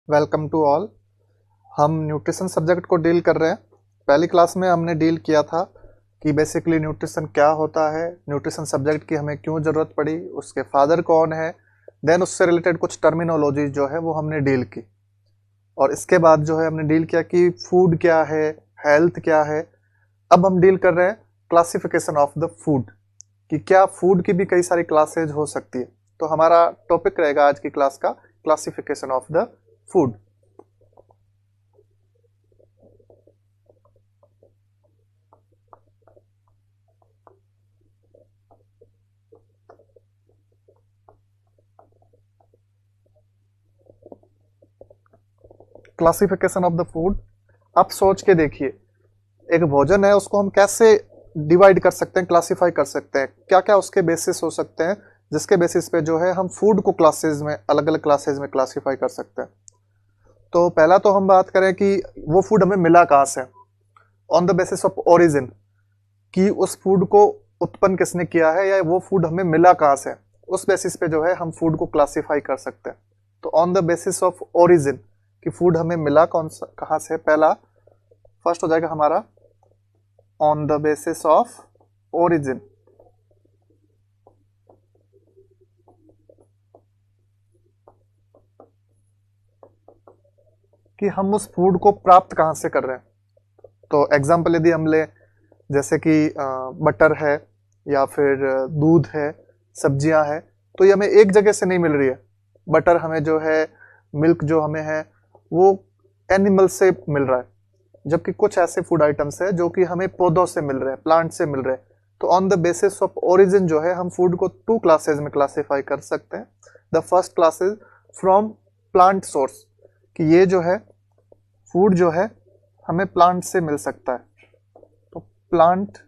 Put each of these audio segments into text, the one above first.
Welcome to all. हम nutrition subject को deal कर रहे हैं। पहली क्लास में हमने डील किया था कि बेसिकली न्यूट्रिशन क्या होता है, न्यूट्रिशन सब्जेक्ट की हमें क्यों ज़रूरत पड़ी, उसके फादर कौन है। देन उससे रिलेटेड कुछ टर्मिनोलॉजी जो है वो हमने डील की। और इसके बाद जो है हमने डील किया कि फूड क्या है, हेल्थ क्या है। अब हम डील कर रहे हैं क्लासिफिकेशन ऑफ द फूड, कि क्या फूड की भी कई सारी क्लासेज हो सकती है। तो हमारा टॉपिक रहेगा आज की क्लास का classification of the food. Classification of the food. आप सोच के देखिए, एक भोजन है उसको हम कैसे डिवाइड कर सकते हैं, क्लासिफाई कर सकते हैं, क्या क्या उसके बेसिस हो सकते हैं जिसके बेसिस पे जो है हम फूड को क्लासेस में, अलग अलग क्लासेस में क्लासिफाई कर सकते हैं। तो पहला तो हम बात करें कि वो फूड हमें मिला कहाँ से, on the basis of origin, कि उस फूड को उत्पन्न किसने किया है या वो फूड हमें मिला कहाँ से। उस बेसिस पे जो है हम फूड को क्लासिफाई कर सकते हैं। तो on the basis of origin, कि फूड हमें मिला कौन सा, कहाँ से, पहला फर्स्ट हो जाएगा हमारा on the basis of origin, कि हम उस फूड को प्राप्त कहाँ से कर रहे हैं। तो एग्जाम्पल यदि हम ले, जैसे कि बटर है या फिर दूध है, सब्जियां हैं, तो ये हमें एक जगह से नहीं मिल रही है। बटर हमें जो है, मिल्क जो हमें है, वो एनिमल से मिल रहा है। जबकि कुछ ऐसे फूड आइटम्स है जो कि हमें पौधों से मिल रहे हैं, प्लांट से मिल रहे हैं। तो on the basis of origin जो है हम फूड को टू क्लासेस में क्लासिफाई कर सकते हैं। The first class is from plant source, कि ये जो है फूड जो है हमें प्लांट से मिल सकता है। तो प्लांट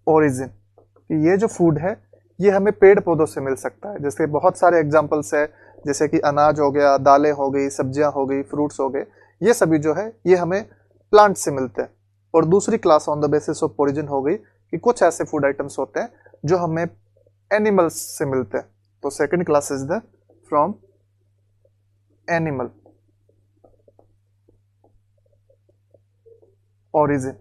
ओरिजिन, कि ये जो फूड है ये हमें पेड़ पौधों से मिल सकता है। जैसे बहुत सारे एग्जांपल्स है, जैसे कि अनाज हो गया, दालें हो गई, सब्जियां हो गई, फ्रूट्स हो गए, ये सभी जो है ये हमें प्लांट से मिलते हैं। और दूसरी class on the basis of origin हो गई कि कुछ ऐसे फूड आइटम्स होते हैं जो हमें एनिमल्स से मिलते हैं। तो second class is the from animal origin.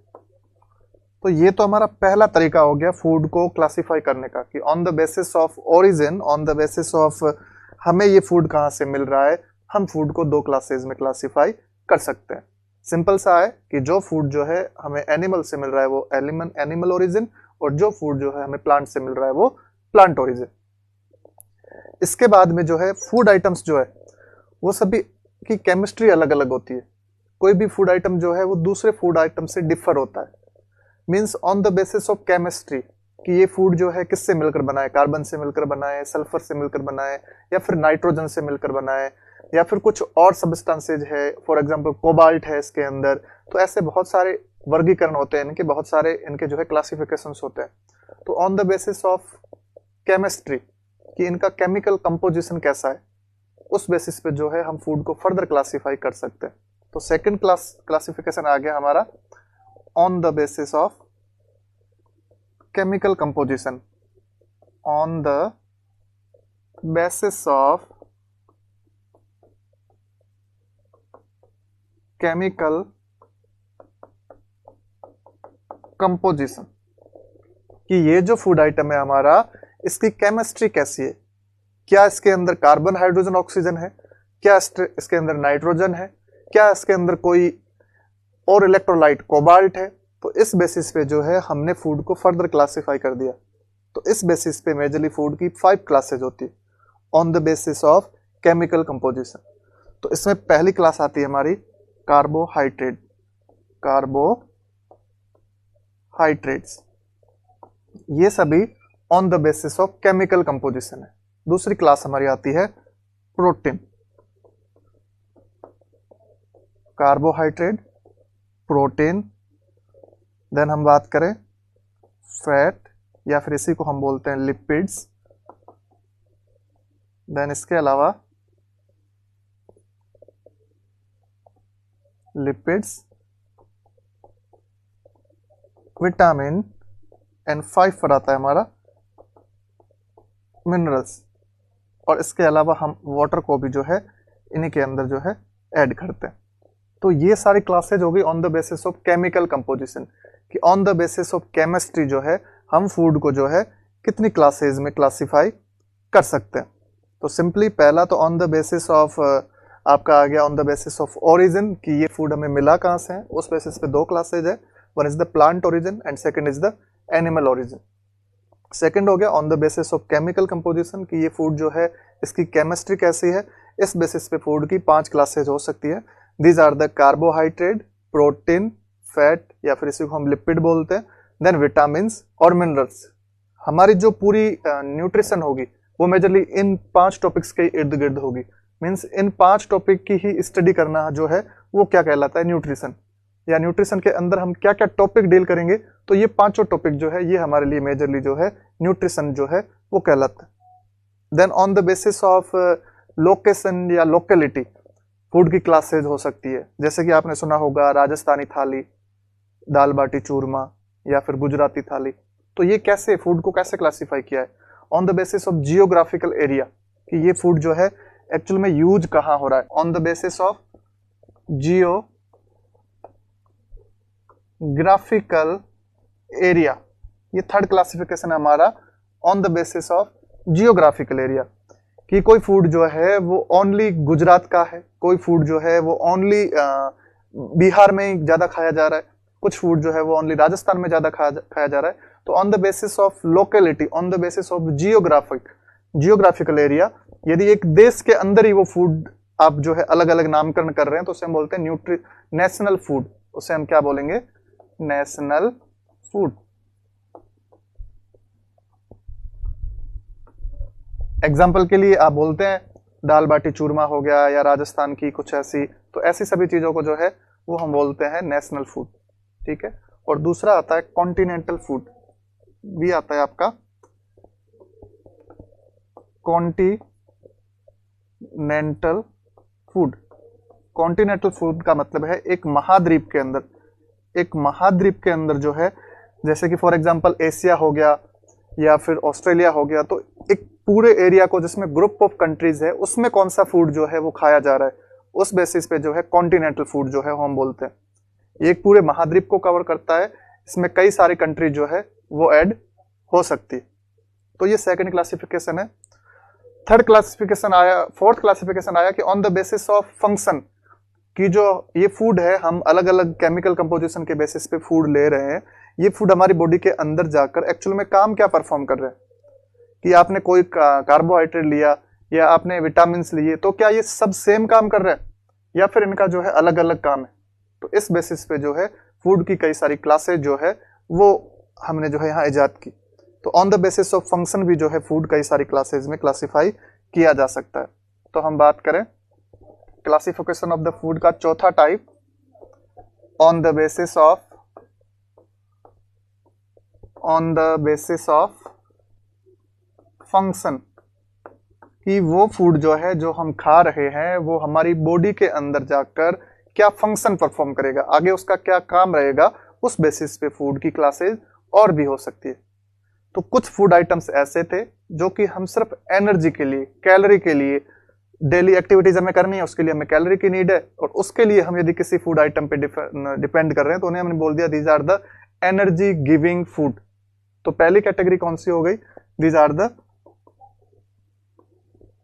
तो ये तो हमारा पहला तरीका हो गया फूड को क्लासिफाई करने का, कि on the basis of origin, on the basis of हमें ये फूड कहाँ से मिल रहा है, हम फूड को दो क्लासेस में क्लासिफाई कर सकते हैं। सिंपल सा है कि जो फूड जो है हमें एनिमल से मिल रहा है वो एनिमल ओरिजिन, और जो फूड जो है हमें प्लांट से मिल रहा है वो प्लांट ओरिजिन। इसके बाद में जो है फूड आइटम्स जो है वो सभी की केमिस्ट्री अलग अलग होती है। कोई भी फूड आइटम जो है वो दूसरे फूड आइटम से डिफर होता है। Means on the basis of chemistry, कि ये फूड जो है किससे मिलकर बना है, कार्बन से मिलकर बना है, सल्फर से मिलकर बना है, या फिर नाइट्रोजन से मिलकर बना है, या फिर कुछ और सब्सटेंसेज है, फॉर एग्जांपल कोबाल्ट है इसके अंदर। तो ऐसे बहुत सारे वर्गीकरण होते हैं इनके, बहुत सारे इनके जो है क्लासिफिकेशंस होते हैं। तो on the basis of chemistry, कि इनका केमिकल कंपोजिशन कैसा है, उस बेसिस पे जो है हम फूड को फर्दर क्लासिफाई कर सकते हैं। तो सेकंड क्लासिफिकेशन आ गया हमारा on the basis of chemical composition, on the basis of chemical composition, कि ये जो फूड आइटम है हमारा, इसकी केमिस्ट्री कैसी है। क्या इसके अंदर कार्बन, हाइड्रोजन, ऑक्सीजन है, क्या इसके अंदर नाइट्रोजन है, क्या इसके अंदर कोई और इलेक्ट्रोलाइट कोबाल्ट है। तो इस बेसिस पे जो है हमने फूड को फर्दर क्लासिफाई कर दिया। तो इस बेसिस पे मेजरली फूड की 5 क्लासेज होती है on the basis of chemical composition. तो इसमें पहली क्लास आती है हमारी कार्बोहाइड्रेट, कार्बोहाइड्रेट्स, ये सभी on the basis of chemical composition है। दूसरी क्लास हमारी आती है प्रोटीन, कार्बोहाइड्रेट, प्रोटीन। देन हम बात करें फैट, या फिर इसी को हम बोलते हैं लिपिड्स। देन इसके अलावा लिपिड्स, विटामिन, एंड 5 पर आता है हमारा मिनरल्स। और इसके अलावा हम वाटर को भी जो है इन्हीं के अंदर जो है ऐड करते हैं। तो ये सारी क्लासेज होगी on the basis of chemical composition, कि on the basis of chemistry जो है हम फूड को जो है कितनी क्लासेज में क्लासिफाई कर सकते हैं। तो सिंपली पहला तो ऑन द बेसिस ऑफ आपका आ गया on the basis of origin, कि ये फूड हमें मिला कहाँ से है, उस बेसिस पे दो क्लासेज है, one is the plant origin and second is the animal origin. Second हो गया on the basis of chemical composition, कि ये फूड जो है इसकी केमिस्ट्री कैसी है, इस बेसिस पे फूड की 5 क्लासेज हो सकती है। These are the carbohydrate, protein, fat या फिर इसी को हम लिपिड बोलते हैं, देन विटामिन और मिनरल्स। हमारी जो पूरी न्यूट्रिशन होगी वो मेजरली इन 5 टॉपिक्स के इर्द गिर्द होगी। मीन्स इन 5 टॉपिक की ही स्टडी करना जो है वो क्या कहलाता है, न्यूट्रिशन। या न्यूट्रिशन के अंदर हम क्या क्या टॉपिक डील करेंगे, तो ये 5 टॉपिक जो है ये हमारे लिए मेजरली जो है न्यूट्रिशन जो है वो कहलाता है। Then on the basis of location या लोकेलिटी फूड की क्लासेज हो सकती है, जैसे कि आपने सुना होगा राजस्थानी थाली, दाल बाटी चूरमा या फिर गुजराती थाली। तो ये कैसे फूड को कैसे क्लासिफाई किया है, on the basis of geographical area, कि ये फूड जो है एक्चुअल में यूज कहाँ हो रहा है, on the basis of geographical area. ये थर्ड क्लासिफिकेशन है हमारा on the basis of geographical area, कि कोई फूड जो है वो ओनली गुजरात का है, कोई फूड जो है वो ओनली बिहार में ही ज्यादा खाया जा रहा है, कुछ फूड जो है वो ओनली राजस्थान में ज्यादा खाया जा रहा है। तो on the basis of locality, on the basis of geographical area, यदि एक देश के अंदर ही वो फूड आप जो है अलग अलग नामकरण कर रहे हैं तो उसे हम बोलते हैं नेशनल फूड। उसे हम क्या बोलेंगे, नेशनल फूड। एग्जाम्पल के लिए आप बोलते हैं दाल बाटी चूरमा हो गया या राजस्थान की कुछ ऐसी, तो ऐसी सभी चीजों को जो है वो हम बोलते हैं नेशनल फूड। ठीक है। और दूसरा आता है कॉन्टिनेंटल फूड, भी आता है आपका कॉन्टिनेंटल फूड। कॉन्टिनेंटल फूड का मतलब है एक महाद्वीप के अंदर जो है, जैसे कि फॉर एग्जांपल एशिया हो गया या फिर ऑस्ट्रेलिया हो गया, तो एक पूरे एरिया को जिसमें ग्रुप ऑफ कंट्रीज है उसमें कौन सा फूड जो है वो खाया जा रहा है, उस बेसिस पे जो है कॉन्टिनेंटल फूड जो है हम बोलते हैं। ये एक पूरे महाद्वीप को कवर करता है, इसमें कई सारी कंट्री जो है वो ऐड हो सकती है। तो ये सेकंड क्लासिफिकेशन है। फोर्थ क्लासिफिकेशन आया कि on the basis of function, कि जो ये फूड है हम अलग अलग केमिकल कंपोजिशन के बेसिस पे फूड ले रहे हैं, ये फूड हमारी बॉडी के अंदर जाकर एक्चुअल में काम क्या परफॉर्म कर रहे हैं, कि आपने कोई कार्बोहाइड्रेट लिया या आपने विटामिन लिए, तो क्या ये सब सेम काम कर रहे हैं या फिर इनका जो है अलग अलग काम है। तो इस बेसिस पे जो है फूड की कई सारी क्लासेज जो है वो हमने जो है यहाँ इजाद की। तो on the basis of function भी जो है फूड कई सारी क्लासेज में क्लासिफाई किया जा सकता है। तो हम बात करें क्लासिफिकेशन ऑफ द फूड का चौथा type, on the basis of function, कि वो फूड जो है जो हम खा रहे हैं वो हमारी बॉडी के अंदर जाकर क्या फंक्शन परफॉर्म करेगा, आगे उसका क्या काम रहेगा, उस बेसिस पे फूड की क्लासेज और भी हो सकती है। तो कुछ फूड आइटम्स ऐसे थे जो कि हम सिर्फ एनर्जी के लिए, कैलोरी के लिए, डेली एक्टिविटीज हमें करनी है उसके लिए हमें कैलोरी की नीड है, और उसके लिए हम यदि किसी फूड आइटम पे डिपेंड कर रहे हैं तो उन्हें हमने बोल दिया these are the energy giving food. तो पहली कैटेगरी कौन सी हो गई, these are the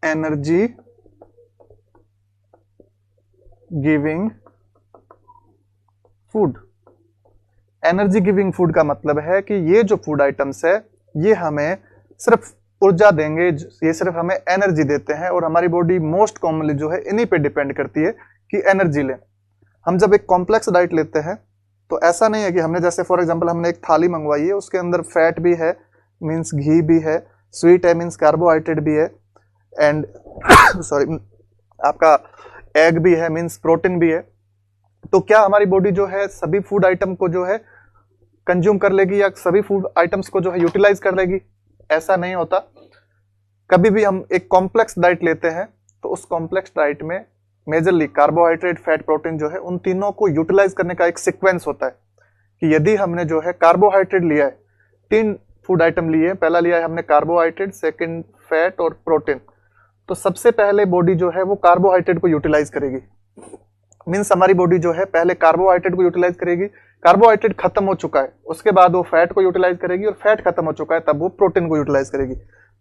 energy giving food. Energy giving food का मतलब है कि ये जो फूड आइटम्स है ये हमें सिर्फ ऊर्जा देंगे, ये सिर्फ हमें एनर्जी देते हैं, और हमारी बॉडी मोस्ट कॉमनली जो है इन्हीं पे डिपेंड करती है कि एनर्जी लें। हम जब एक कॉम्प्लेक्स डाइट लेते हैं तो ऐसा नहीं है कि हमने जैसे फॉर एग्जांपल हमने एक थाली मंगवाई है, उसके अंदर फैट भी है मींस घी भी है, स्वीट है मींस कार्बोहाइड्रेट भी है, एंड सॉरी आपका एग भी है मींस प्रोटीन भी है। तो क्या हमारी बॉडी जो है सभी फूड आइटम को जो है कंज्यूम कर लेगी या सभी फूड आइटम्स को जो है यूटिलाइज कर लेगी? ऐसा नहीं होता। कभी भी हम एक कॉम्प्लेक्स डाइट लेते हैं तो उस कॉम्प्लेक्स डाइट में मेजरली कार्बोहाइड्रेट, फैट, प्रोटीन जो है उन तीनों को यूटिलाइज करने का एक सीक्वेंस होता है कि यदि हमने जो है कार्बोहाइड्रेट लिया है, 3 फूड आइटम लिए, पहला लिया है हमने कार्बोहाइड्रेट, सेकंड फैट और प्रोटीन। तो सबसे पहले बॉडी जो है वो कार्बोहाइड्रेट को यूटिलाइज करेगी। मीन्स हमारी बॉडी जो है पहले कार्बोहाइड्रेट को यूटिलाइज करेगी, कार्बोहाइड्रेट खत्म हो चुका है उसके बाद वो फैट को यूटिलाइज करेगी, और फैट खत्म हो चुका है तब वो प्रोटीन को यूटिलाइज करेगी।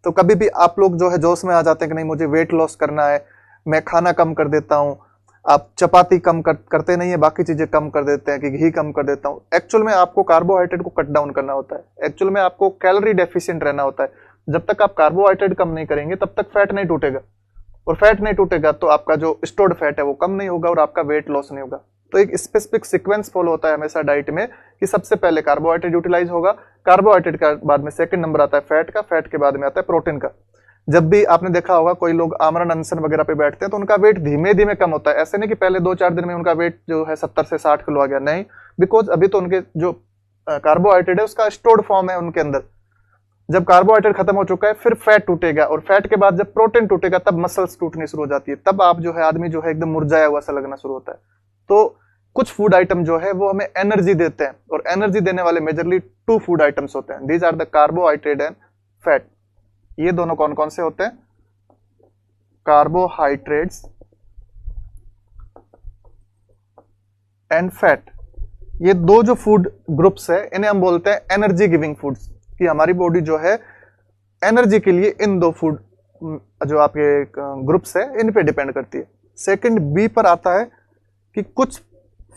तो कभी भी आप लोग जो है जोश में आ जाते हैं कि नहीं मुझे वेट लॉस करना है, मैं खाना कम कर देता हूँ, आप चपाती कम करते नहीं है, बाकी चीजें कम कर देते हैं कि घी कम कर देता हूँ। एक्चुअल में आपको कार्बोहाइड्रेट को कट डाउन करना होता है, एक्चुअल में आपको कैलोरी डेफिशिएंट रहना होता है। जब तक आप कार्बोहाइड्रेट कम नहीं करेंगे तब तक फैट नहीं टूटेगा, और फैट नहीं टूटेगा तो आपका जो स्टोर्ड फैट है वो कम नहीं होगा और आपका वेट लॉस नहीं होगा। तो एक स्पेसिफिक सीक्वेंस फॉलो होता है हमेशा डाइट में कि सबसे पहले कार्बोहाइड्रेट यूटिलाइज होगा, कार्बोहाइड्रेट का बाद में सेकंड नंबर आता है फैट का, फैट के बाद में आता है प्रोटीन का। जब भी आपने देखा होगा कोई लोग आमरण अनशन वगैरह पे बैठते हैं तो उनका वेट धीमे धीमे कम होता है। ऐसे नहीं कि पहले 2-4 दिन में उनका वेट जो है 70 से 60 किलो आ गया, नहीं, बिकॉज अभी तो उनके जो कार्बोहाइड्रेट है उसका स्टोर्ड फॉर्म है उनके अंदर। जब कार्बोहाइड्रेट खत्म हो चुका है फिर फैट टूटेगा, और फैट के बाद जब प्रोटीन टूटेगा तब मसल्स टूटनी शुरू हो जाती है, तब आप जो है आदमी जो है एकदम मुरझाया हुआ सा लगना शुरू होता है। तो कुछ फूड आइटम जो है वो हमें एनर्जी देते हैं, और एनर्जी देने वाले मेजरली 2 फूड आइटम्स होते हैं, these are the carbohydrate and fat. ये दोनों कौन कौन से होते हैं? Carbohydrates and fat. ये दो जो फूड ग्रुप्स है इन्हें हम बोलते हैं एनर्जी गिविंग फूड्स, कि हमारी बॉडी जो है एनर्जी के लिए इन दो फूड जो आपके ग्रुप्स है इन पे डिपेंड करती है। सेकंड बी पर आता है कि कुछ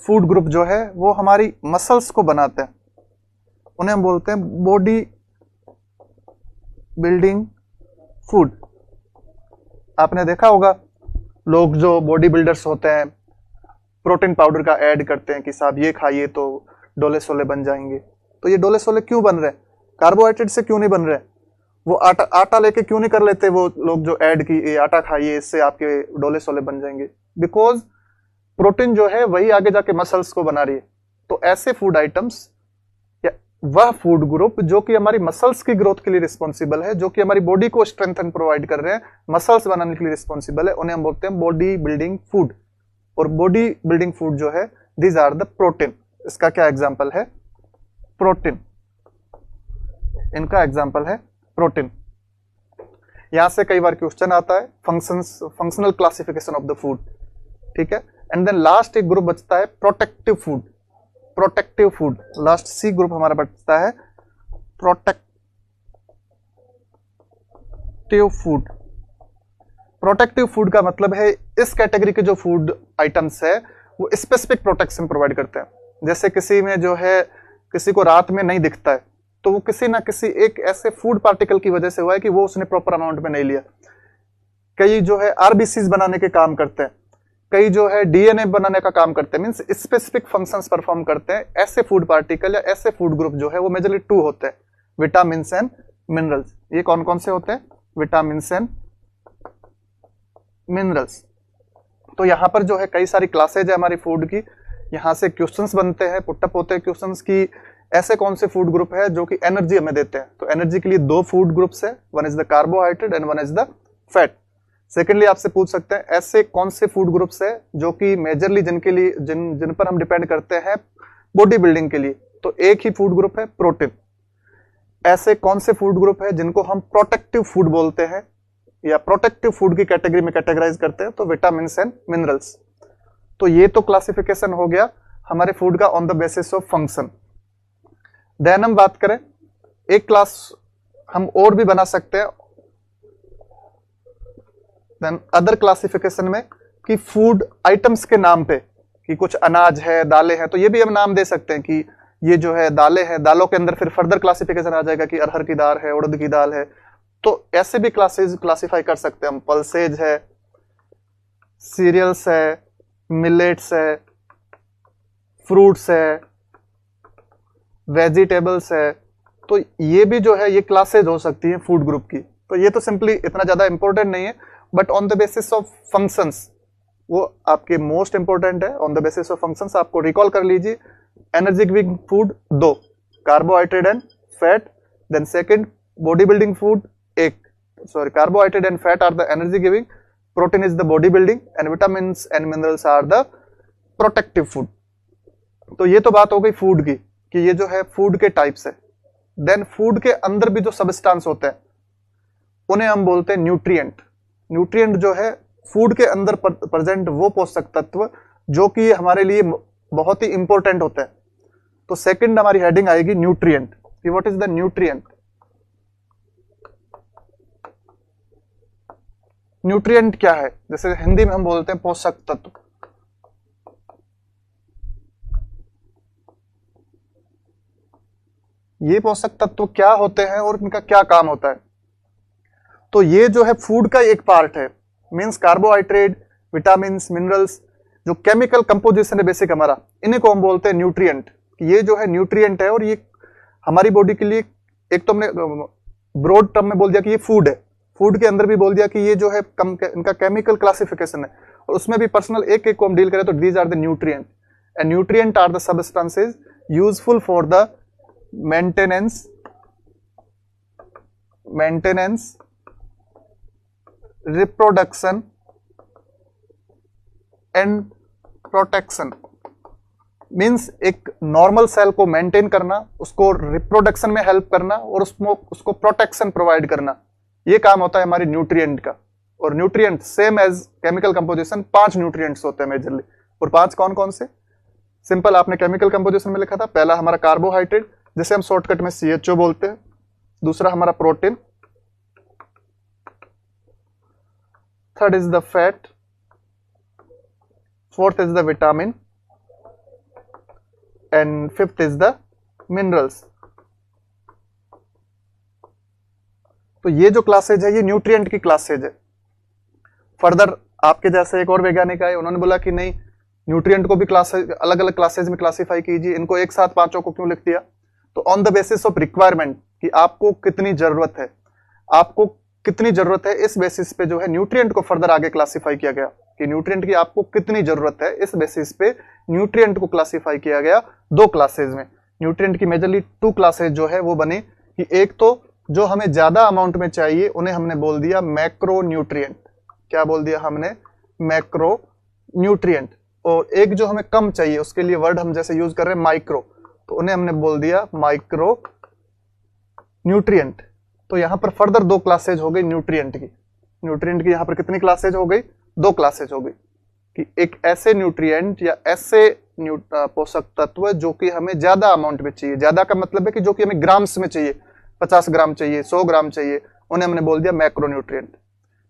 फूड ग्रुप जो है वो हमारी मसल्स को बनाते हैं, उन्हें हम बोलते हैं बॉडी बिल्डिंग फूड। आपने देखा होगा लोग जो बॉडी बिल्डर्स होते हैं प्रोटीन पाउडर का ऐड करते हैं कि साहब ये खाइए तो डोले सोले बन जाएंगे। तो ये डोले सोले क्यों बन रहे हैं? कार्बोहाइड्रेट से क्यों नहीं बन रहे? वो आटा लेके क्यों नहीं कर लेते वो लोग जो ऐड की ये आटा खाइए इससे आपके डोले सोले बन जाएंगे? बिकॉज प्रोटीन जो है वही आगे जाके मसल्स को बना रही है। तो ऐसे फूड आइटम्स या वह फूड ग्रुप जो कि हमारी मसल्स की ग्रोथ के लिए रिस्पॉन्सिबल है, जो कि हमारी बॉडी को स्ट्रेंथन प्रोवाइड कर रहे हैं, मसल्स बनाने के लिए रिस्पॉन्सिबल है, उन्हें हम बोलते हैं बॉडी बिल्डिंग फूड। और बॉडी बिल्डिंग फूड जो है दीज आर द प्रोटीन। इसका क्या एग्जाम्पल है? प्रोटीन। इनका एग्जाम्पल है प्रोटीन। यहां से कई बार क्वेश्चन आता है functional classification of the food, ठीक है। एंड देन लास्ट एक ग्रुप बचता है protective food. Protective food last C group हमारा बचता है प्रोटेक्टिव फूड। प्रोटेक्टिव फूड का मतलब है इस कैटेगरी के जो फूड आइटम्स है वो स्पेसिफिक प्रोटेक्शन प्रोवाइड करते हैं। जैसे किसी में जो है किसी को रात में नहीं दिखता है तो वो किसी ना किसी एक ऐसे फूड पार्टिकल की वजह से हुआ है कि वो उसने प्रॉपर अमाउंट में नहीं लिया। कई जो है आरबीसीज बनाने के काम करते हैं, कई जो है डीएनए बनाने का काम करते हैं, मींस स्पेसिफिक फंक्शंस परफॉर्म करते हैं। ऐसे फूड पार्टिकल या ऐसे फूड ग्रुप जो है वो मेजरली 2 होते हैं, विटामिन एंड मिनरल्स। ये कौन कौन से होते हैं? Vitamin and minerals. तो यहां पर जो है कई सारी क्लासेज है हमारी फूड की, यहां से क्वेश्चंस बनते हैं, पुटअप होते हैं क्वेश्चंस की ऐसे कौन से फूड ग्रुप है जो कि एनर्जी हमें देते हैं। तो एनर्जी के लिए 2 फूड ग्रुप्स है, one is the carbohydrate and one is the fat. Secondly आपसे पूछ सकते हैं ऐसे कौन से फूड ग्रुप्स है जो कि मेजरली जिनके लिए जिन पर हम डिपेंड करते हैं बॉडी बिल्डिंग के लिए। तो एक ही फूड ग्रुप है प्रोटीन। ऐसे कौन से फूड ग्रुप है जिनको हम प्रोटेक्टिव फूड बोलते हैं या प्रोटेक्टिव फूड की कैटेगरी में कैटेगराइज करते हैं? तो विटामिन एंड मिनरल्स। तो ये तो क्लासिफिकेशन हो गया हमारे फूड का on the basis of function. Then हम बात करें एक क्लास हम और भी बना सकते हैं देन अदर क्लासिफिकेशन में कि फूड आइटम्स के नाम पे कि कुछ अनाज है, दालें हैं, तो ये भी हम नाम दे सकते हैं कि ये जो है दालें हैं। दालों के अंदर फिर फर्दर क्लासिफिकेशन आ जाएगा कि अरहर की दाल है, उड़द की दाल है। तो ऐसे भी क्लासिफाई कर सकते हैं हम। पल्सेज है, सीरियल्स है, मिलेट्स है, फ्रूट्स है, वेजिटेबल्स है। तो ये भी जो है ये क्लासेज हो सकती है फूड ग्रुप की। तो ये तो सिंपली इतना ज्यादा इंपॉर्टेंट नहीं है, but on the basis of functions वो आपके मोस्ट इंपॉर्टेंट है। On the basis of functions आपको रिकॉल कर लीजिए। Energy giving food 2, carbohydrate and fat. Then second body building food carbohydrate and fat are the energy giving, protein is the body building and vitamins and minerals are the protective food. तो ये तो बात हो गई food की कि ये जो है फूड के टाइप्स है। देन फूड के अंदर भी जो सबस्टांस होते हैं उन्हें हम बोलते हैं न्यूट्रिएंट। न्यूट्रिएंट जो है फूड के अंदर प्रेजेंट वो पोषक तत्व जो कि हमारे लिए बहुत ही इंपॉर्टेंट होते हैं। तो सेकंड हमारी हेडिंग आएगी न्यूट्रिएंट, कि what is the nutrient. Nutrient क्या है, जैसे हिंदी में हम बोलते हैं पोषक तत्व। ये पोषक तत्व क्या होते हैं और इनका क्या काम होता है। तो ये जो है फूड का एक पार्ट है, मींस कार्बोहाइड्रेट, विटामिन, मिनरल्स, जो केमिकल कंपोजिशन है बेसिक हमारा, इन्हीं को हम बोलते हैं न्यूट्रिएंट। ये जो है न्यूट्रिएंट है और ये हमारी बॉडी के लिए, एक तो हमने ब्रॉड टर्म में बोल दिया कि ये फूड है, फूड के अंदर भी बोल दिया कि ये जो है इनका केमिकल क्लासिफिकेशन है, और उसमें भी पर्सनल एक एक को हम डील करें तो these are the nutrient. And nutrient are the substances useful for the maintenance reproduction and protection. Means एक नॉर्मल सेल को मेंटेन करना, उसको रिप्रोडक्शन में हेल्प करना और उसको प्रोटेक्शन प्रोवाइड करना, ये काम होता है हमारे न्यूट्रिएंट का। और nutrient same as chemical composition 5 nutrients होते हैं मेजरली। और 5 कौन कौन से? सिंपल आपने केमिकल कंपोजिशन में लिखा था, पहला हमारा कार्बोहाइड्रेट, जिसे हम शॉर्टकट में CHO बोलते हैं। दूसरा हमारा protein, third is the fat, fourth is the vitamin and fifth is the minerals. तो ये जो क्लासेज है ये न्यूट्रिएंट की क्लासेज है। फर्दर आपके जैसे एक और वैज्ञानिक आए, उन्होंने बोला कि नहीं, न्यूट्रिएंट को भी क्लासेज अलग अलग क्लासेज में क्लासिफाई कीजिए, इनको एक साथ 5 को क्यों लिख दिया? तो on the basis of requirement, कि आपको कितनी जरूरत है, आपको कितनी जरूरत है, इस बेसिस पे जो है न्यूट्रिएंट को फर्दर आगे क्लासिफाई किया गया कि न्यूट्रिएंट की आपको कितनी जरूरत है। इस बेसिस पे न्यूट्रिएंट को क्लासिफाई किया गया 2 क्लासेज में। न्यूट्रिएंट की मेजरली 2 क्लासेज जो है वो बनी कि एक तो जो हमें ज्यादा अमाउंट में चाहिए उन्हें हमने बोल दिया मैक्रो न्यूट्रिएंट। क्या बोल दिया हमने? Macro nutrient. और एक जो हमें कम चाहिए, उसके लिए वर्ड हम जैसे यूज कर रहे हैं माइक्रो, तो उन्हें हमने बोल दिया माइक्रो न्यूट्रिएंट। तो यहां पर फर्दर 2 क्लासेज हो गई न्यूट्रिएंट की। न्यूट्रिएंट की यहां पर कितनी क्लासेज हो गई? 2 क्लासेज हो गई, कि एक ऐसे न्यूट्रिएंट या ऐसे पोषक तत्व जो कि हमें ज्यादा अमाउंट में चाहिए। ज्यादा का मतलब है कि जो कि हमें ग्राम्स में चाहिए, 50 ग्राम चाहिए, 100 ग्राम चाहिए, उन्हें हमने बोल दिया मैक्रो न्यूट्रिएंट।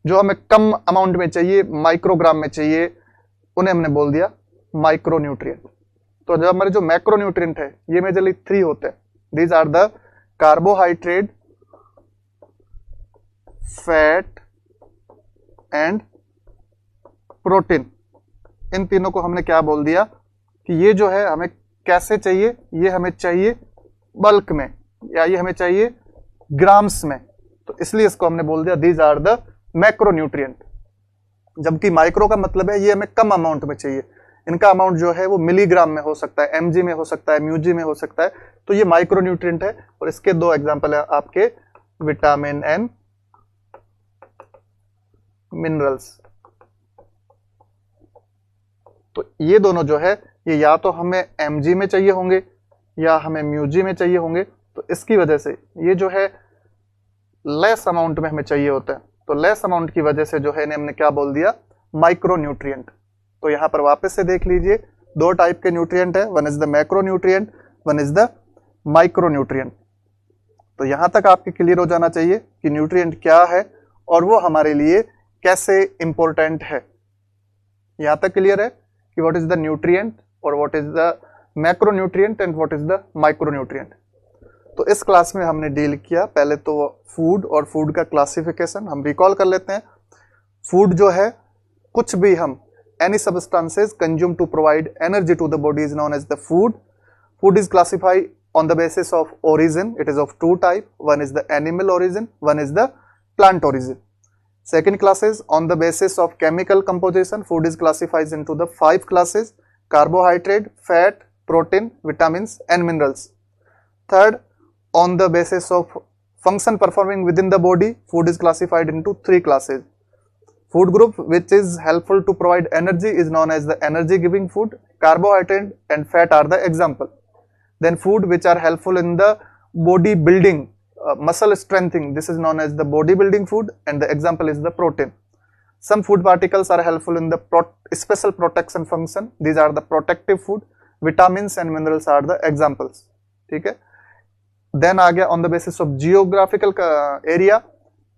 जो हमें कम अमाउंट में चाहिए, माइक्रोग्राम में चाहिए, उन्हें हमने बोल दिया माइक्रो न्यूट्रिएंट। तो जब हमारे जो मैक्रो न्यूट्रिएंट है ये मेजरली 3 होते हैं। These are the carbohydrate, fat and protein. इन तीनों को हमने क्या बोल दिया कि ये जो है हमें कैसे चाहिए? ये हमें चाहिए बल्क में, या ये हमें चाहिए ग्राम्स में। तो इसलिए इसको हमने बोल दिया these are the macro nutrient. जबकि माइक्रो का मतलब है ये हमें कम अमाउंट में चाहिए, इनका अमाउंट जो है वो मिलीग्राम में हो सकता है, mg में हो सकता है, म्यूजी में हो सकता है। तो ये माइक्रो न्यूट्रिएंट है। और इसके 2 एग्जांपल है आपके विटामिन एंड मिनरल्स। तो ये दोनों जो है ये या तो हमें mg में चाहिए होंगे या हमें म्यूजी में चाहिए होंगे। तो इसकी वजह से ये जो है लेस अमाउंट में हमें चाहिए होता है। तो लेस अमाउंट की वजह से जो है हमने क्या बोल दिया? Micro nutrient. तो यहां पर वापस से देख लीजिए, 2 टाइप के न्यूट्रिएंट है, one is the macro nutrient, one is the micro nutrient. तो यहां तक आपके क्लियर हो जाना चाहिए कि न्यूट्रिएंट क्या है और वो हमारे लिए कैसे इंपॉर्टेंट है। यहां तक क्लियर है कि व्हाट इज द न्यूट्रिएंट और what is the macro nutrient and what is the micro nutrient. तो इस क्लास में हमने डील किया पहले तो फूड और फूड का क्लासिफिकेशन। हम रिकॉल कर लेते हैं। फूड जो है, कुछ भी हम any substances consumed to provide energy to the body is known as the food. Food is classified on the basis of origin. It is of 2 types. One is the animal origin, one is the plant origin. Second class is on the basis of chemical composition. Food is classified into the 5 classes: carbohydrate, fat, protein, vitamins and minerals. Third, on the basis of function performing within the body, food is classified into 3 classes. Food group which is helpful to provide energy is known as the energy giving food. Carbohydrate and fat are the example. Then food which are helpful in the body building, muscle strengthening, this is known as the body building food, and the example is the protein. Some food particles are helpful in the special protection function. These are the protective food. Vitamins and minerals are the examples. ठीक है. Then आ गया on the basis of geographical area.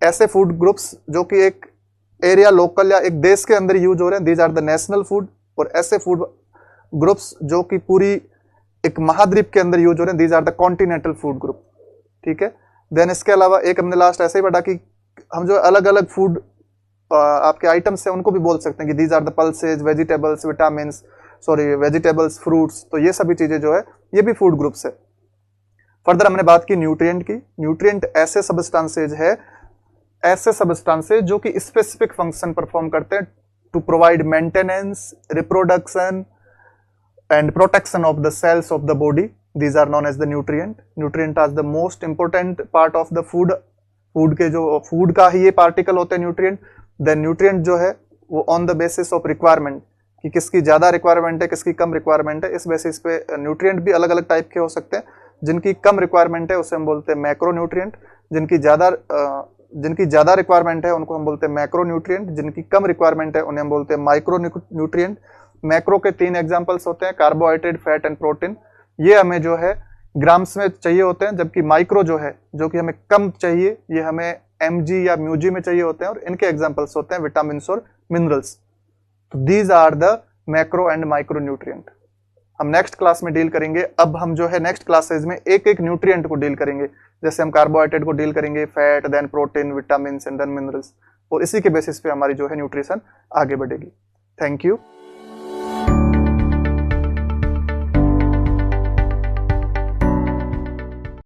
ऐसे food groups जो कि एक area local या एक देश के अंदर यूज हो रहे हैं, these are the national food. और ऐसे food groups जो कि पूरी एक महाद्वीप के अंदर यूज हो रहे हैं, these are the continental food group. ठीक है. देन इसके अलावा एक हमने लास्ट ऐसे ही पढ़ा कि हम जो अलग अलग फूड आपके आइटम्स हैं उनको भी बोल सकते हैं कि these are the pulses, vegetables, vitamins, vegetables, fruits. तो ये सभी चीजें जो है ये भी फूड ग्रुप्स है. फर्दर हमने बात की न्यूट्रिएंट की. न्यूट्रिएंट ऐसे सबस्टांसेज है, ऐसे सबस्टांसेज जो कि स्पेसिफिक फंक्शन परफॉर्म करते हैं to provide maintenance, reproduction and protection of the cells of the body. These are known as the nutrient. Nutrient are the most important part of the food. Food के जो food का ही ये particle होते हैं nutrient. Then nutrient जो है वो on the basis of requirement कि किसकी ज्यादा रिक्वायरमेंट है, किसकी कम रिक्वायरमेंट है, इस बेसिस पे न्यूट्रिएंट भी अलग अलग टाइप के हो सकते हैं. जिनकी कम रिक्वायरमेंट है उसे हम बोलते हैं मैक्रो न्यूट्रिएंट. जिनकी ज्यादा रिक्वायरमेंट है उनको हम बोलते हैं मैक्रो न्यूट्रिएंट. जिनकी कम रिक्वायरमेंट है उन्हें हम बोलते हैं माइक्रो न्यूट्रिएंट. मैक्रो के 3 एग्जाम्पल्स होते हैं, कार्बोहाइड्रेट, फैट एंड प्रोटीन. ये हमें जो है ग्राम्स में चाहिए होते हैं, जबकि माइक्रो जो है जो कि हमें कम चाहिए ये हमें mg या म्यूजी में चाहिए होते हैं. और इनके एग्जांपल्स होते हैं विटामिन और मिनरल्स. तो these are the macro and micro nutrient. हम नेक्स्ट क्लास में डील करेंगे. अब हम जो है नेक्स्ट क्लासेज में एक एक न्यूट्रिएंट को डील करेंगे. जैसे हम कार्बोहाइड्रेट को डील करेंगे, fat, then protein, vitamin and then minerals. और इसी के बेसिस पे हमारी जो है न्यूट्रिशन आगे बढ़ेगी. Thank you.